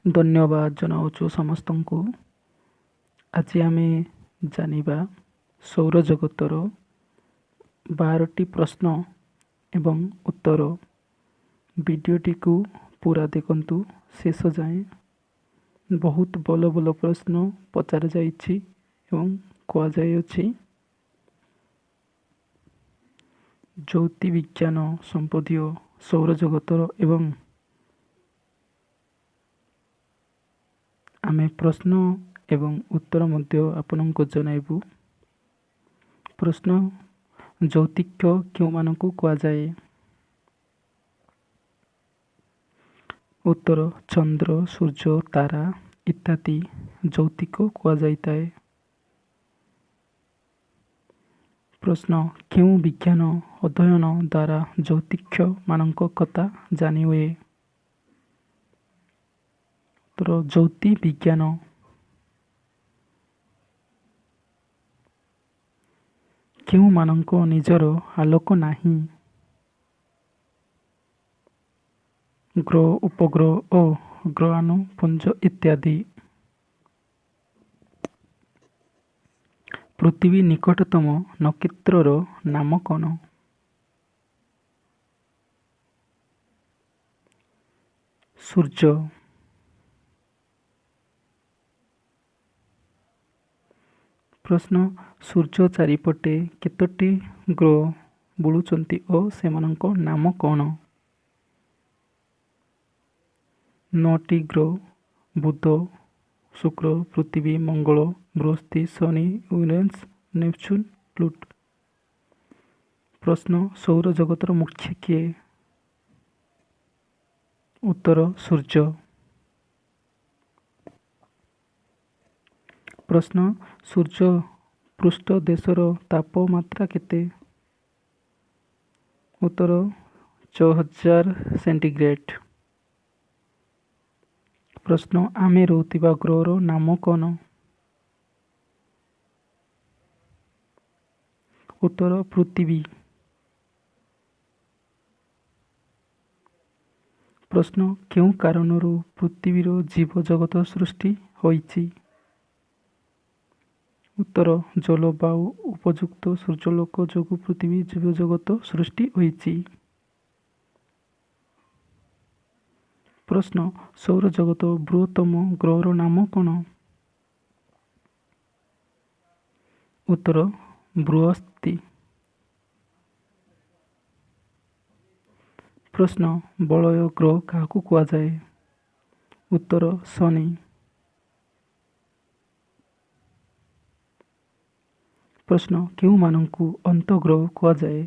धन्यवाद जनाऊँ समस्तଙ୍କୁ। आज आम जानिबा सौरजगतर 12टी प्रश्न एवं उत्तर। वीडियोटी को पूरा देखंतु शेष जाए। बहुत बल बल प्रश्न पचार जाइछि एवं कह जाइछि। ज्योति विज्ञान संपदीय सौरजगतर एवं आमे प्रश्न एवं उत्तर मध्य आपनको जनाइबु। प्रश्न ज्योतिक क्यों मानकु कहा जाए। उत्तर चंद्र सूर्य तारा इत्यादि ज्योतिक कहा जाइताए। प्रश्न क्यों विज्ञान अध्ययन द्वारा ज्योतिष मानक कथा जानी हुए। उत्तर ज्योति विज्ञान। क्यों मानक निजर आलोक नाही। ग्रह उपग्रह और ग्रहाणुपुंज इत्यादि। पृथ्वी निकटतम नक्षत्रर नाम कौन। सूर्य। प्रश्न सूर्य चारिपटे केतोटी ग्रह बुलुचंती और सेमानंक नाम कौन। 9टी ग्रह बुध शुक्र पृथ्वी मंगल बृहस्पति शनि यूरेनस नेपच्यून प्लूटो। प्रश्न सौर जगतर मुख्य किए। उत्तर सूर्य। प्रश्न सूर्य पृष्ठ देशर तापमात्रा केते। उत्तर 6000 सेंटीग्रेड। प्रश्न आमे रोतिबा ग्रहर नाम कौन। उत्तर पृथ्वी। प्रश्न क्यों कारणरू पृथ्वीर जीव जगत सृष्टि होइछि। उत्तर जलवायु उपयुक्त सूर्यलोक जोगु पृथ्वी जीव जगत सृष्टि होइछि। प्रश्न सौर जगत बृहत्तम ग्रहर नाम कौन। उत्तर बृहस्पति। प्रश्न बलय ग्रह क्या कहा जाए। उत्तर शनि। प्रश्न क्यों मानकु अंतग्रह कहा जाए।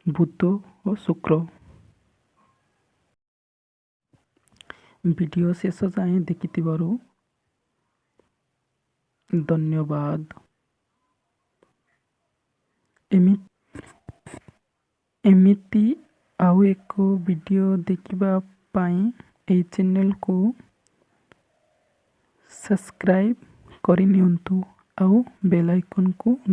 बुध और शुक्र। वीडियो शेष जाए देखिथिबारु धन्यवाद। एमिति आउ एक वीडियो देखिबा पाई ए चैनल को सब्सक्राइब करिनियंतु आउ बेल आइकन को